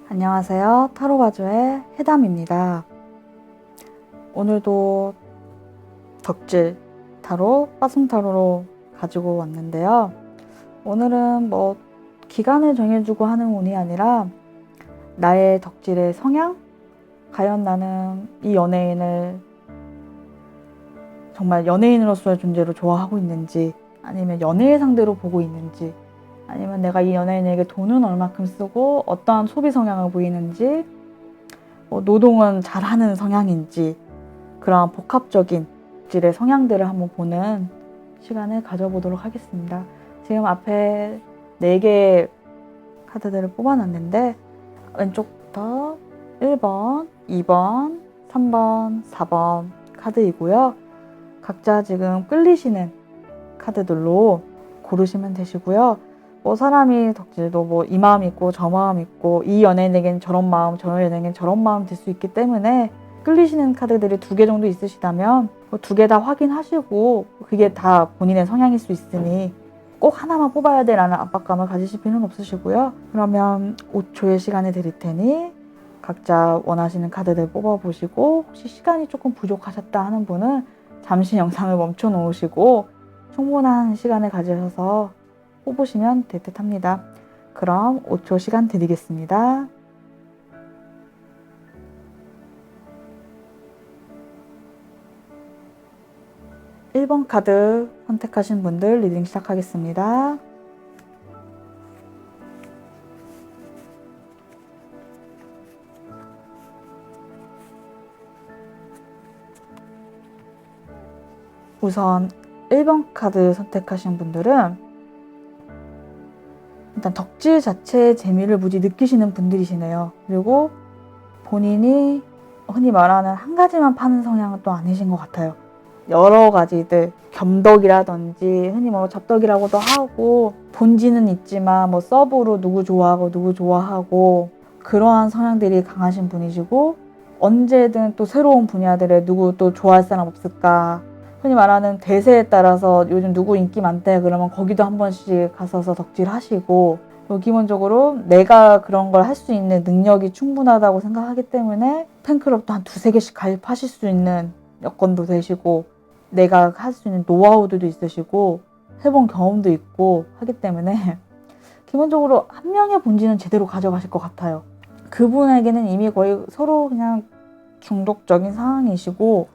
안녕하세요. 타로바주의 해담입니다. 오늘도 덕질 타로, 빠슴 타로로 가지고 왔는데요. 오늘은 기간을 정해주고 하는 운이 아니라 나의 덕질의 성향? 과연 나는 이 연예인을 정말 연예인으로서의 존재로 좋아하고 있는지, 아니면 연예인 상대로 보고 있는지, 아니면 내가 이 연예인에게 돈은 얼마큼 쓰고 어떠한 소비 성향을 보이는지, 노동은 잘하는 성향인지, 그러한 복합적인 덕질의 성향들을 한번 보는 시간을 가져보도록 하겠습니다. 지금 앞에 4개의 카드들을 뽑아놨는데 왼쪽부터 1번, 2번, 3번, 4번 카드이고요. 각자 지금 끌리시는 카드들로 고르시면 되시고요. 사람이 덕질도 이 마음 있고 저 마음 있고, 이 연예인에겐 저런 마음, 저 연예인에겐 저런 마음 될 수 있기 때문에 끌리시는 카드들이 2개 정도 있으시다면 2개 다 확인하시고, 그게 다 본인의 성향일 수 있으니 꼭 하나만 뽑아야 돼라는 압박감을 가지실 필요는 없으시고요. 그러면 5초의 시간을 드릴 테니 각자 원하시는 카드들 뽑아보시고, 혹시 시간이 조금 부족하셨다 하는 분은 잠시 영상을 멈춰 놓으시고 충분한 시간을 가지셔서 뽑으시면 될 듯 합니다. 그럼 5초 시간 드리겠습니다. (1번) 카드 선택하신 분들 리딩 시작하겠습니다. 우선 1번 카드 선택하신 분들은 일단 덕질 자체의 재미를 무지 느끼시는 분들이시네요. 그리고 본인이 흔히 말하는 한 가지만 파는 성향은 또 아니신 것 같아요. 여러 가지들, 겸덕이라든지 흔히 잡덕이라고도 하고, 본질은 있지만 서브로 누구 좋아하고 그러한 성향들이 강하신 분이시고, 언제든 또 새로운 분야들에 누구 또 좋아할 사람 없을까, 흔히 말하는 대세에 따라서 요즘 누구 인기 많대 그러면 거기도 한 번씩 가서서 덕질하시고, 기본적으로 내가 그런 걸 할 수 있는 능력이 충분하다고 생각하기 때문에 팬클럽도 한 2-3개씩 가입하실 수 있는 여건도 되시고, 내가 할 수 있는 노하우들도 있으시고 해본 경험도 있고 하기 때문에 기본적으로 한 명의 본질은 제대로 가져가실 것 같아요. 그분에게는 이미 거의 서로 그냥 중독적인 상황이시고,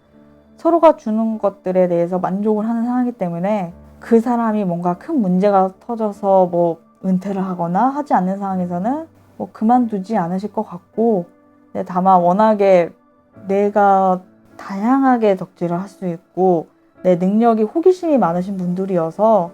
서로가 주는 것들에 대해서 만족을 하는 상황이기 때문에 그 사람이 뭔가 큰 문제가 터져서 은퇴를 하거나 하지 않는 상황에서는 그만두지 않으실 것 같고, 다만 워낙에 내가 다양하게 덕질을 할 수 있고 내 능력이 호기심이 많으신 분들이어서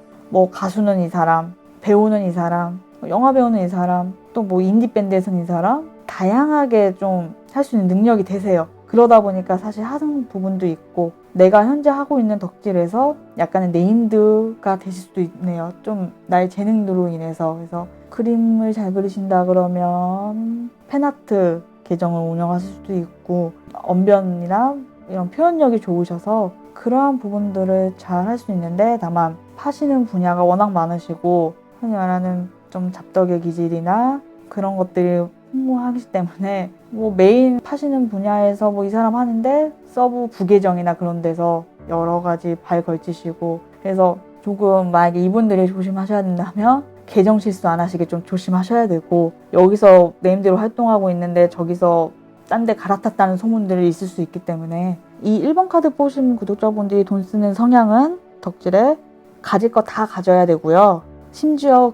가수는 이 사람, 배우는 이 사람, 영화 배우는 이 사람, 또 인디밴드에서는 이 사람, 다양하게 좀 할 수 있는 능력이 되세요. 그러다 보니까 사실 하는 부분도 있고, 내가 현재 하고 있는 덕질에서 약간의 네임드가 되실 수도 있네요. 좀 나의 재능으로 인해서. 그래서 그림을 잘 그리신다 그러면 팬아트 계정을 운영하실 수도 있고, 언변이나 이런 표현력이 좋으셔서 그러한 부분들을 잘 할 수 있는데, 다만 파시는 분야가 워낙 많으시고 흔히 말하는 좀 잡덕의 기질이나 그런 것들이 풍부하기 때문에 메인 파시는 분야에서 이 사람 하는데 서브 부계정이나 그런 데서 여러 가지 발 걸치시고, 그래서 조금 만약에 이분들이 조심하셔야 된다면 계정 실수 안 하시게 좀 조심하셔야 되고, 여기서 네임대로 활동하고 있는데 저기서 딴 데 갈아탔다는 소문들이 있을 수 있기 때문에, 이 1번 카드 보신 구독자분들이 돈 쓰는 성향은 덕질에 가질 거 다 가져야 되고요. 심지어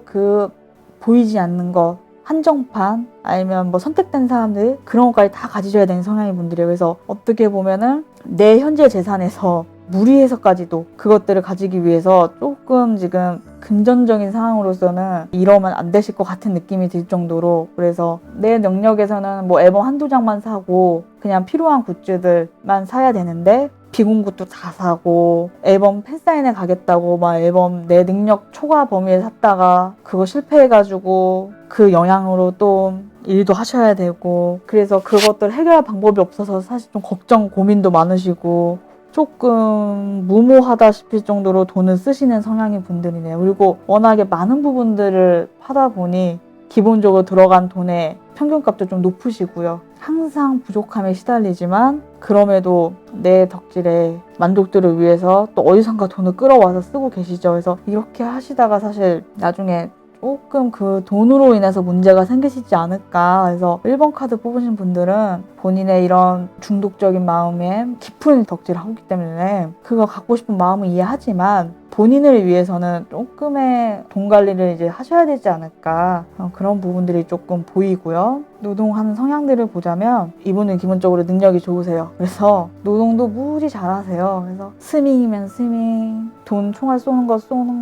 보이지 않는 거, 한정판, 아니면 선택된 사람들, 그런 것까지 다 가지셔야 되는 성향의 분들이에요. 그래서 어떻게 보면은 내 현재 재산에서 무리해서까지도 그것들을 가지기 위해서 조금 지금 금전적인 상황으로서는 이러면 안 되실 것 같은 느낌이 들 정도로, 그래서 내 능력에서는 앨범 1-2장만 사고 그냥 필요한 굿즈들만 사야 되는데 비공굿도 다 사고, 앨범 팬사인회 가겠다고 앨범 내 능력 초과 범위에 샀다가 그거 실패해가지고 그 영향으로 또 일도 하셔야 되고, 그래서 그것들 해결할 방법이 없어서 사실 좀 걱정 고민도 많으시고 조금 무모하다 싶을 정도로 돈을 쓰시는 성향의 분들이네요. 그리고 워낙에 많은 부분들을 하다 보니 기본적으로 들어간 돈의 평균값도 좀 높으시고요. 항상 부족함에 시달리지만 그럼에도 내 덕질의 만족들을 위해서 또 어디선가 돈을 끌어와서 쓰고 계시죠. 그래서 이렇게 하시다가 사실 나중에 조금 그 돈으로 인해서 문제가 생기시지 않을까. 그래서 1번 카드 뽑으신 분들은 본인의 이런 중독적인 마음에 깊은 덕질을 하고 있기 때문에 그거 갖고 싶은 마음은 이해하지만 본인을 위해서는 조금의 돈 관리를 이제 하셔야 되지 않을까. 그런 부분들이 조금 보이고요. 노동하는 성향들을 보자면 이분은 기본적으로 능력이 좋으세요. 그래서 노동도 무지 잘하세요. 그래서 스밍이면 스밍, 돈 총알 쏘는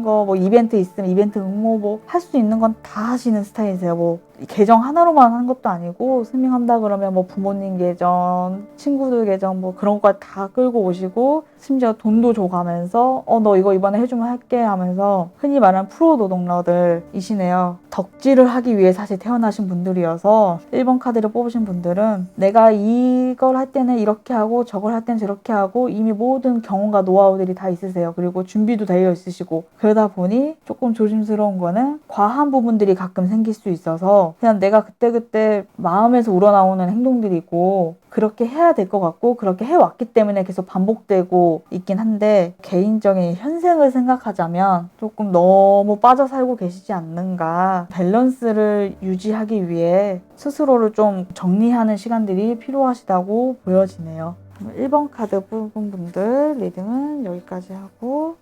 거, 뭐 이벤트 있으면 이벤트 응모 뭐 할 수 있는 건 다 하시는 스타일이세요. 뭐 계정 하나로만 하는 것도 아니고 스밍한다 그러면 뭐 부모님 계정, 친구들 계정 뭐 그런 거 다 끌고 오시고 심지어 돈도 줘가면서 너 이거 이번에 해주면 할게 하면서 흔히 말하는 프로 노동러들이시네요. 덕질을 하기 위해 사실 태어나신 분들이어서 1번 카드를 뽑으신 분들은 내가 이걸 할 때는 이렇게 하고 저걸 할 때는 저렇게 하고 이미 모든 경험과 노하우들이 다 있으세요. 그리고 준비도 되어 있으시고 그러다 보니 조금 조심스러운 거는 과한 부분들이 가끔 생길 수 있어서 그냥 내가 그때그때 마음에서 우러나오는 행동들이고 그렇게 해야 될 것 같고 그렇게 해왔기 때문에 계속 반복되고 있긴 한데 개인적인 현생을 생각하자면 조금 너무 빠져 살고 계시지 않는가. 밸런스를 유지하기 위해 스스로를 좀 정리하는 시간들이 필요하시다고 보여지네요. 1번 카드 뽑은 분들 리딩은 여기까지 하고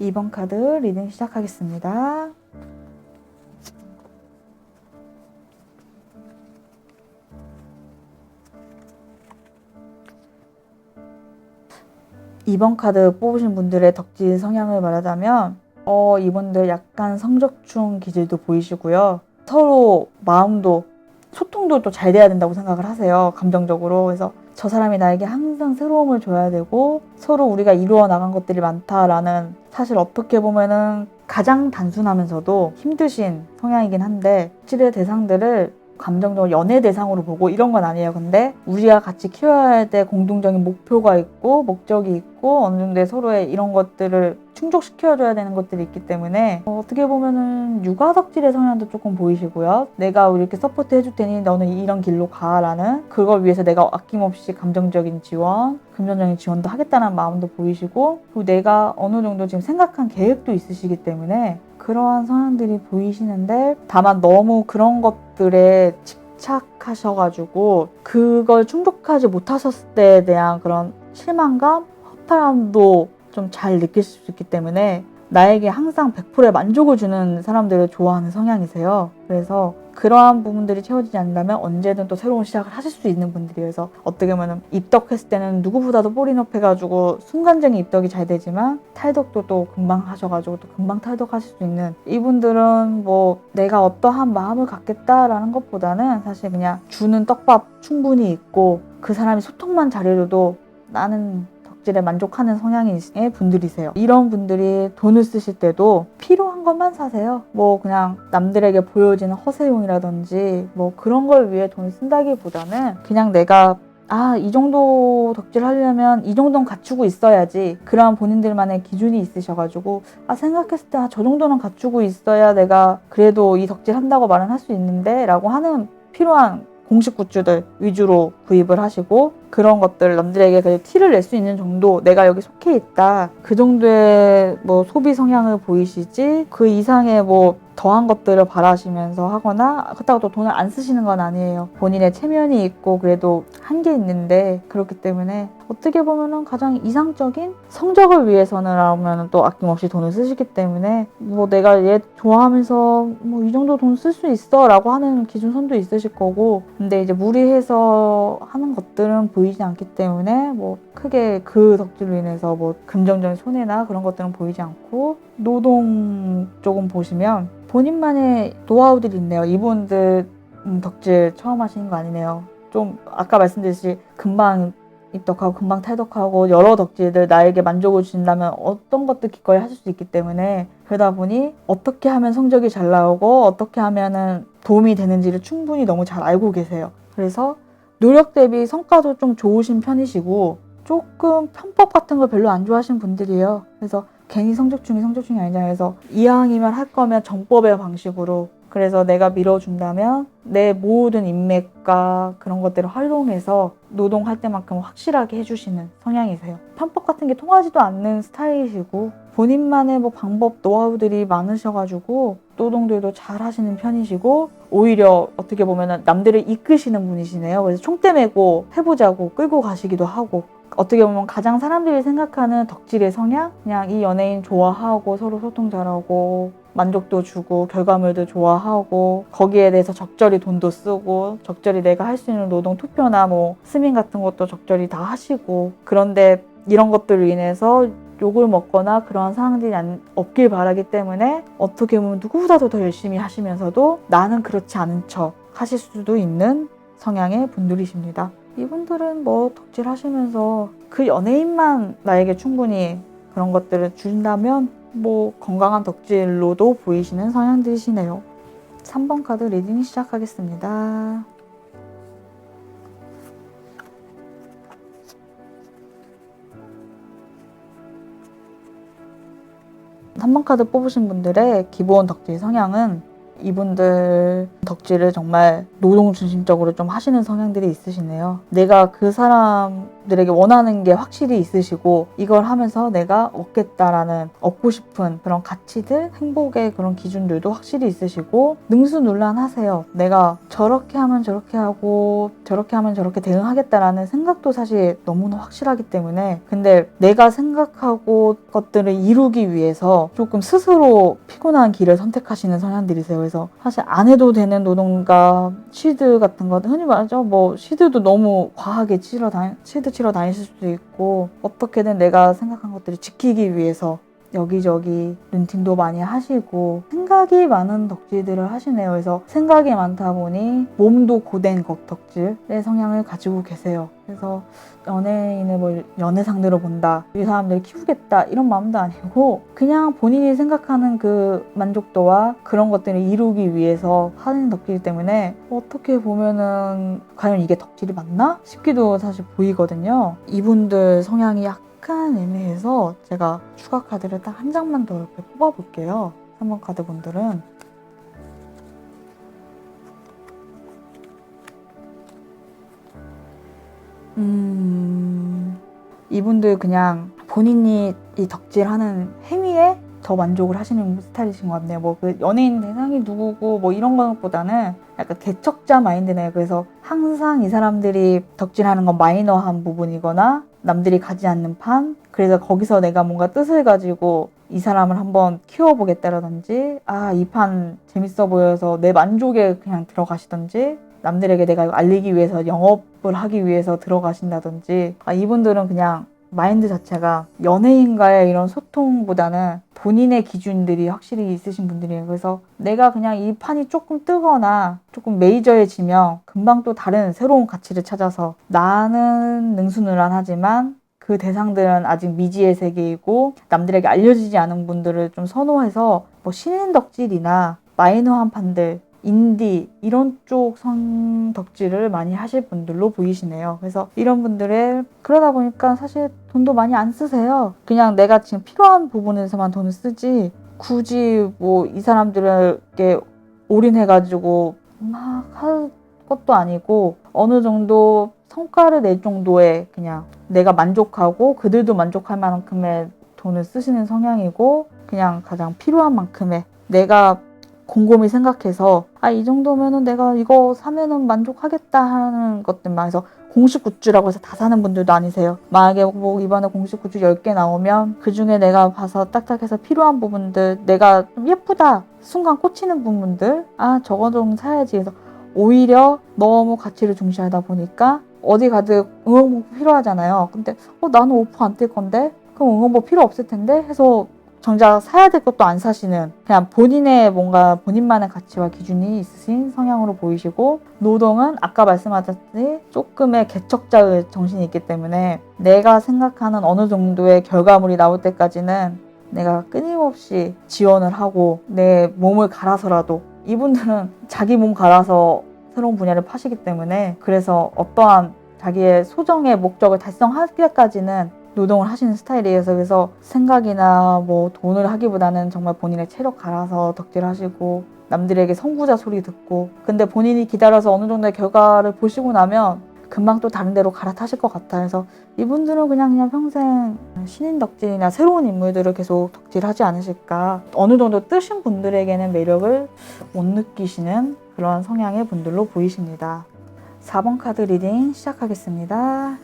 2번 카드 리딩 시작하겠습니다. 2번 카드 뽑으신 분들의 덕질 성향을 말하자면 이분들 약간 성적충 기질도 보이시고요. 서로 마음도 소통도 또 잘 돼야 된다고 생각을 하세요. 감정적으로. 그래서 저 사람이 나에게 항상 새로움을 줘야 되고 서로 우리가 이루어 나간 것들이 많다라는 사실 어떻게 보면은 가장 단순하면서도 힘드신 성향이긴 한데 덕질의 대상들을 감정적으로 연애 대상으로 보고 이런 건 아니에요. 근데 우리가 같이 키워야 할 때 공동적인 목표가 있고 목적이 있고 어느 정도의 서로의 이런 것들을 충족시켜줘야 되는 것들이 있기 때문에 어떻게 보면은 육아 덕질의 성향도 조금 보이시고요. 내가 이렇게 서포트 해줄 테니 너는 이런 길로 가라는 그걸 위해서 내가 아낌없이 감정적인 지원, 금전적인 지원도 하겠다는 마음도 보이시고 그리고 내가 어느 정도 지금 생각한 계획도 있으시기 때문에 그러한 성향들이 보이시는데 다만 너무 그런 것들에 집착하셔가지고 그걸 충족하지 못하셨을 때에 대한 그런 실망감, 허탈함도 좀 잘 느끼실 수 있기 때문에 나에게 항상 100%의 만족을 주는 사람들을 좋아하는 성향이세요. 그래서 그러한 부분들이 채워지지 않는다면 언제든 또 새로운 시작을 하실 수 있는 분들이어서 어떻게 보면 입덕했을 때는 누구보다도 볼인업 해가지고 순간적인 입덕이 잘 되지만 탈덕도 또 금방 하셔가지고 또 금방 탈덕하실 수 있는 이분들은 뭐 내가 어떠한 마음을 갖겠다라는 것보다는 사실 그냥 주는 떡밥 충분히 있고 그 사람이 소통만 잘해줘도 나는 덕질에 만족하는 성향의 분들이세요. 이런 분들이 돈을 쓰실 때도 필요한 것만 사세요. 뭐 그냥 남들에게 보여지는 허세용이라든지 뭐 그런 걸 위해 돈을 쓴다기보다는 그냥 내가 이 정도 덕질 하려면 이 정도는 갖추고 있어야지. 그런 본인들만의 기준이 있으셔가지고 생각했을 때 저 정도는 갖추고 있어야 내가 그래도 이 덕질 한다고 말은 할 수 있는데 라고 하는 필요한 공식 굿즈들 위주로 구입을 하시고 그런 것들 남들에게 티를 낼 수 있는 정도 내가 여기 속해 있다 그 정도의 뭐 소비 성향을 보이시지 그 이상의 뭐 더한 것들을 바라시면서 하거나 그렇다고 또 돈을 안 쓰시는 건 아니에요. 본인의 체면이 있고 그래도 한계 있는데 그렇기 때문에 어떻게 보면은 가장 이상적인 성적을 위해서는 또 아낌없이 돈을 쓰시기 때문에 뭐 내가 얘 좋아하면서 뭐 이 정도 돈 쓸 수 있어 라고 하는 기준선도 있으실 거고 근데 이제 무리해서 하는 것들은 보이지 않기 때문에 뭐 크게 그 덕질로 인해서 뭐 금전적인 손해나 그런 것들은 보이지 않고 노동 쪽은 보시면 본인만의 노하우들이 있네요. 이분들 덕질 처음 하시는 거 아니네요. 좀 아까 말씀드렸듯이 금방 입덕하고 금방 탈덕하고 여러 덕질들 나에게 만족을 주신다면 어떤 것도 기꺼이 하실 수 있기 때문에 그러다 보니 어떻게 하면 성적이 잘 나오고 어떻게 하면은 도움이 되는지를 충분히 너무 잘 알고 계세요. 그래서 노력 대비 성과도 좀 좋으신 편이시고 조금 편법 같은 걸 별로 안 좋아하시는 분들이에요. 그래서 괜히 성적중이 아니잖아요. 그래서 이왕이면 할 거면 정법의 방식으로, 그래서 내가 밀어준다면 내 모든 인맥과 그런 것들을 활용해서 노동할 때만큼 확실하게 해주시는 성향이세요. 편법 같은 게 통하지도 않는 스타일이시고 본인만의 뭐 방법, 노하우들이 많으셔가지고 노동들도 잘 하시는 편이시고 오히려 어떻게 보면 남들을 이끄시는 분이시네요. 그래서 총대 메고 해보자고 끌고 가시기도 하고, 어떻게 보면 가장 사람들이 생각하는 덕질의 성향? 그냥 이 연예인 좋아하고 서로 소통 잘하고 만족도 주고 결과물도 좋아하고 거기에 대해서 적절히 돈도 쓰고 적절히 내가 할 수 있는 노동 투표나 뭐 스밍 같은 것도 적절히 다 하시고, 그런데 이런 것들로 인해서 욕을 먹거나 그러한 상황들이 없길 바라기 때문에 어떻게 보면 누구보다도 더 열심히 하시면서도 나는 그렇지 않은 척 하실 수도 있는 성향의 분들이십니다. 이분들은 뭐 덕질 하시면서 그 연예인만 나에게 충분히 그런 것들을 준다면 뭐 건강한 덕질로도 보이시는 성향들이시네요. 3번 카드 리딩 시작하겠습니다. 삼 번 카드 뽑으신 분들의 기본 덕질 성향은, 이분들 덕질을 정말 노동 중심적으로 좀 하시는 성향들이 있으시네요. 내가 그 사람들에게 원하는 게 확실히 있으시고 이걸 하면서 내가 얻고 싶은 그런 가치들, 행복의 그런 기준들도 확실히 있으시고 능수능란하세요. 내가 저렇게 하면 저렇게 하고 저렇게 하면 저렇게 대응하겠다라는 생각도 사실 너무나 확실하기 때문에, 근데 내가 생각하고 것들을 이루기 위해서 조금 스스로 피곤한 길을 선택하시는 성향들이세요. 그래서 사실 안 해도 되는 노동과 쉬드 같은 거, 흔히 말하죠. 뭐 쉬드도 너무 과하게 쉬드 치러 다니실 수도 있고, 어떻게든 내가 생각한 것들을 지키기 위해서 여기저기 룬팅도 많이 하시고 생각이 많은 덕질들을 하시네요. 그래서 생각이 많다 보니 몸도 고된 덕질의 성향을 가지고 계세요. 그래서 연예인을 뭐 연예상대로 본다, 이 사람들을 키우겠다 이런 마음도 아니고 그냥 본인이 생각하는 그 만족도와 그런 것들을 이루기 위해서 하는 덕질이기 때문에 어떻게 보면은 과연 이게 덕질이 맞나 싶기도 사실 보이거든요. 이분들 성향이 약간 애매해서 제가 추가 카드를 딱 한 장만 더 이렇게 뽑아볼게요. 3번 카드 분들은 이분들 그냥 본인이 이 덕질하는 행위에 더 만족을 하시는 스타일이신 것 같네요. 뭐 그 연예인 대상이 누구고 뭐 이런 것보다는 약간 개척자 마인드네요. 그래서 항상 이 사람들이 덕질하는 건 마이너한 부분이거나 남들이 가지 않는 판, 그래서 거기서 내가 뭔가 뜻을 가지고 이 사람을 한번 키워보겠다라든지, 이 판 재밌어 보여서 내 만족에 그냥 들어가시던지, 남들에게 내가 알리기 위해서 영업을 하기 위해서 들어가신다든지, 이분들은 그냥 마인드 자체가 연예인과의 이런 소통보다는 본인의 기준들이 확실히 있으신 분들이에요. 그래서 내가 그냥 이 판이 조금 뜨거나 조금 메이저해지면 금방 또 다른 새로운 가치를 찾아서, 나는 능수능란하지만 그 대상들은 아직 미지의 세계이고 남들에게 알려지지 않은 분들을 좀 선호해서 뭐 신인 덕질이나 마이너한 판들, 인디 이런 쪽 덕질을 많이 하실 분들로 보이시네요. 그래서 이런 분들의, 그러다 보니까 사실 돈도 많이 안 쓰세요. 그냥 내가 지금 필요한 부분에서만 돈을 쓰지 굳이 뭐 이 사람들에게 올인해가지고 막 할 것도 아니고 어느 정도 성과를 낼 정도의, 그냥 내가 만족하고 그들도 만족할 만큼의 돈을 쓰시는 성향이고, 그냥 가장 필요한 만큼의 내가 곰곰이 생각해서 이 정도면은 내가 이거 사면은 만족하겠다 하는 것들만 해서, 공식 굿즈라고 해서 다 사는 분들도 아니세요. 만약에 뭐 이번에 공식 굿즈 10개 나오면 그 중에 내가 봐서 딱딱해서 필요한 부분들, 내가 좀 예쁘다 순간 꽂히는 부분들, 저거 좀 사야지 해서 오히려 너무 가치를 중시하다 보니까 어디 가든 응원복 필요하잖아요. 근데 나는 오프 안 뛸 건데 그럼 응원복 필요 없을 텐데 해서 정작 사야 될 것도 안 사시는, 그냥 본인의 뭔가 본인만의 가치와 기준이 있으신 성향으로 보이시고, 노동은 아까 말씀하셨듯이 조금의 개척자의 정신이 있기 때문에 내가 생각하는 어느 정도의 결과물이 나올 때까지는 내가 끊임없이 지원을 하고 내 몸을 갈아서라도, 이분들은 자기 몸 갈아서 새로운 분야를 파시기 때문에, 그래서 어떠한 자기의 소정의 목적을 달성할 때까지는 노동을 하시는 스타일이어서 그래서 생각이나 뭐 돈을 하기보다는 정말 본인의 체력 갈아서 덕질하시고 남들에게 선구자 소리 듣고 근데 본인이 기다려서 어느 정도의 결과를 보시고 나면 금방 또 다른 데로 갈아타실 것 같아요. 그래서 이분들은 그냥 평생 신인 덕질이나 새로운 인물들을 계속 덕질하지 않으실까. 어느 정도 뜨신 분들에게는 매력을 못 느끼시는 그런 성향의 분들로 보이십니다. 4번 카드 리딩 시작하겠습니다.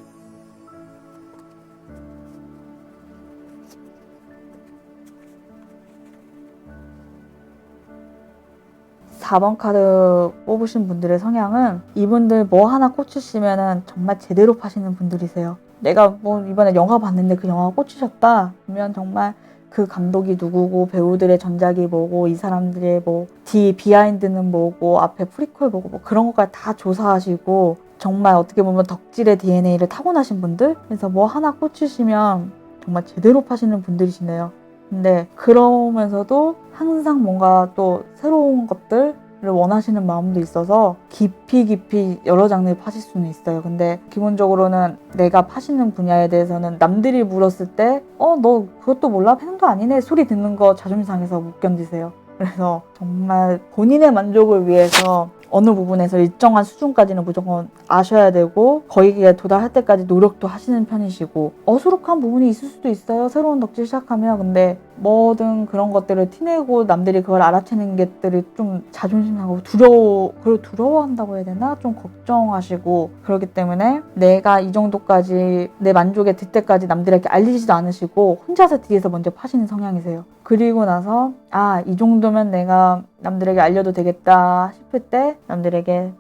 4번 카드 뽑으신 분들의 성향은 이분들 뭐 하나 꽂히시면은 정말 제대로 파시는 분들이세요. 내가 뭐 이번에 영화 봤는데 그 영화가 꽂히셨다 그러면 정말 그 감독이 누구고 배우들의 전작이 뭐고 이 사람들의 뭐 비하인드는 뭐고 앞에 프리퀄 보고 뭐 그런 것까지 다 조사하시고 정말 어떻게 보면 덕질의 DNA를 타고나신 분들. 그래서 뭐 하나 꽂히시면 정말 제대로 파시는 분들이시네요. 근데 그러면서도 항상 뭔가 또 새로운 것들을 원하시는 마음도 있어서 깊이 여러 장르를 파실 수는 있어요. 근데 기본적으로는 내가 파시는 분야에 대해서는 남들이 물었을 때 너 그것도 몰라? 팬도 아니네 소리 듣는 거 자존심 상해서 못 견디세요. 그래서 정말 본인의 만족을 위해서 어느 부분에서 일정한 수준까지는 무조건 아셔야 되고 거기에 도달할 때까지 노력도 하시는 편이시고 어수룩한 부분이 있을 수도 있어요. 새로운 덕질 시작하면. 근데 뭐든 그런 것들을 티내고 남들이 그걸 알아채는 것들이 좀 자존심 상하고 그걸 두려워한다고 해야 되나? 좀 걱정하시고 그렇기 때문에 내가 이 정도까지 내 만족에 들 때까지 남들에게 알리지도 않으시고 혼자서 뒤에서 먼저 파시는 성향이세요. 그리고 나서 이 정도면 내가 남들에게 알려도 되겠다 싶을 때 남들에게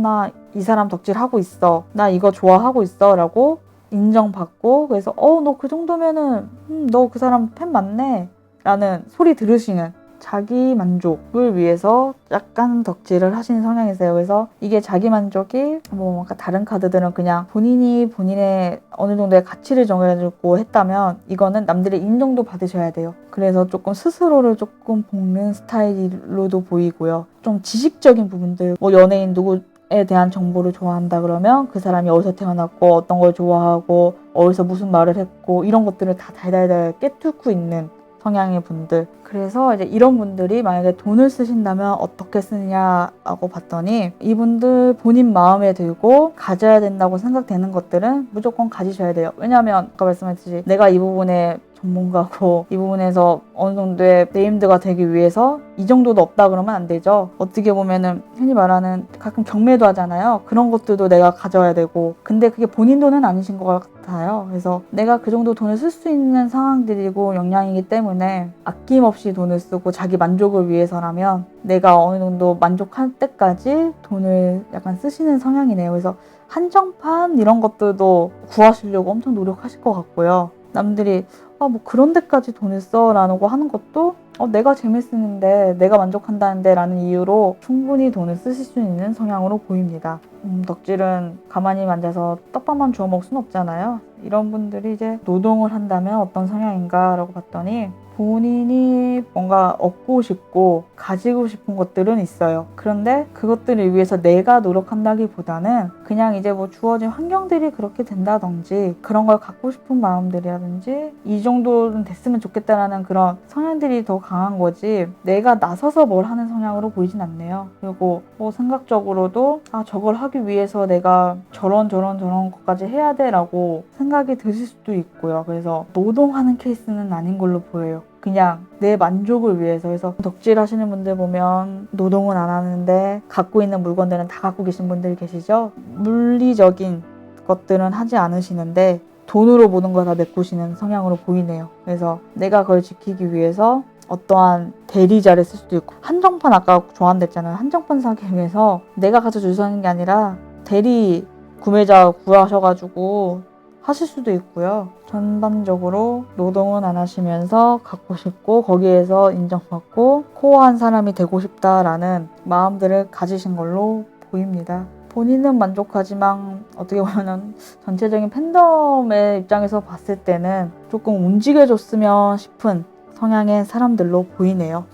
나 이 사람 덕질하고 있어. 나 이거 좋아하고 있어. 라고 인정받고 그래서 너 그 정도면은 너 그 사람 팬 맞네. 라는 소리 들으시는 자기 만족을 위해서 약간 덕질을 하시는 성향이세요. 그래서 이게 자기 만족이 뭐 다른 카드들은 그냥 본인이 본인의 어느 정도의 가치를 정해주고 했다면 이거는 남들의 인정도 받으셔야 돼요. 그래서 조금 스스로를 조금 볶는 스타일로도 보이고요. 좀 지식적인 부분들 뭐 연예인 누구에 대한 정보를 좋아한다 그러면 그 사람이 어디서 태어났고 어떤 걸 좋아하고 어디서 무슨 말을 했고 이런 것들을 다 달달달 깨뚫고 있는 성향의 분들. 그래서 이제 이런 분들이 만약에 돈을 쓰신다면 어떻게 쓰느냐라고 봤더니 이분들 본인 마음에 들고 가져야 된다고 생각되는 것들은 무조건 가지셔야 돼요. 왜냐하면 아까 말씀했듯이 내가 이 부분에 전문가고 이 부분에서 어느 정도의 네임드가 되기 위해서 이 정도도 없다 그러면 안 되죠. 어떻게 보면은 흔히 말하는 가끔 경매도 하잖아요. 그런 것들도 내가 가져야 되고 근데 그게 본인 돈은 아니신 것 같아요. 그래서 내가 그 정도 돈을 쓸 수 있는 상황들이고 역량이기 때문에 아낌없이 돈을 쓰고 자기 만족을 위해서라면 내가 어느 정도 만족할 때까지 돈을 약간 쓰시는 성향이네요. 그래서 한정판 이런 것들도 구하시려고 엄청 노력하실 것 같고요. 남들이 뭐 그런 데까지 돈을 써라고 하는 것도 내가 재밌는데 내가 만족한다는데 라는 이유로 충분히 돈을 쓰실 수 있는 성향으로 보입니다. 덕질은 가만히 앉아서 떡밥만 주워 먹을 수는 없잖아요. 이런 분들이 이제 노동을 한다면 어떤 성향인가 라고 봤더니 본인이 뭔가 얻고 싶고 가지고 싶은 것들은 있어요. 그런데 그것들을 위해서 내가 노력한다기보다는 그냥 이제 뭐 주어진 환경들이 그렇게 된다든지 그런 걸 갖고 싶은 마음들이라든지 이 정도는 됐으면 좋겠다라는 그런 성향들이 더 강한 거지 내가 나서서 뭘 하는 성향으로 보이진 않네요. 그리고 뭐 생각적으로도 저걸 하기 위해서 내가 저런 것까지 해야 돼 라고 생각이 드실 수도 있고요. 그래서 노동하는 케이스는 아닌 걸로 보여요. 그냥 내 만족을 위해서. 그래서 덕질 하시는 분들 보면 노동은 안 하는데 갖고 있는 물건들은 다 갖고 계신 분들 계시죠? 물리적인 것들은 하지 않으시는데 돈으로 모든 걸 다 메꾸시는 성향으로 보이네요. 그래서 내가 그걸 지키기 위해서 어떠한 대리자를 쓸 수도 있고 한정판 아까 좋아한다 했잖아요. 한정판 사기 위해서 내가 가서 줄 서는 게 아니라 대리 구매자 구하셔가지고 하실 수도 있고요. 전반적으로 노동은 안 하시면서 갖고 싶고 거기에서 인정받고 코어한 사람이 되고 싶다라는 마음들을 가지신 걸로 보입니다. 본인은 만족하지만 어떻게 보면 전체적인 팬덤의 입장에서 봤을 때는 조금 움직여줬으면 싶은 성향의 사람들로 보이네요.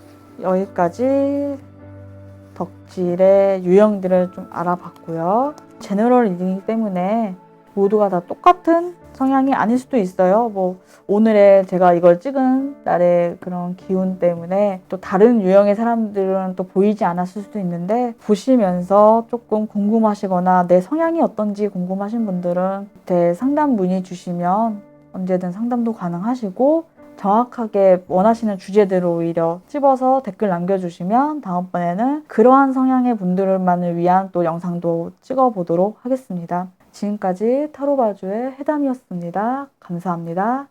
여기까지 덕질의 유형들을 좀 알아봤고요. 제너럴 리딩이기 때문에 모두가 다 똑같은 성향이 아닐 수도 있어요. 뭐 오늘의 제가 이걸 찍은 날의 그런 기운 때문에 또 다른 유형의 사람들은 또 보이지 않았을 수도 있는데, 보시면서 조금 궁금하시거나 내 성향이 어떤지 궁금하신 분들은 밑에 상담 문의 주시면 언제든 상담도 가능하시고, 정확하게 원하시는 주제대로 오히려 찝어서 댓글 남겨주시면 다음번에는 그러한 성향의 분들만을 위한 또 영상도 찍어보도록 하겠습니다. 지금까지 타로바주의 해담이었습니다. 감사합니다.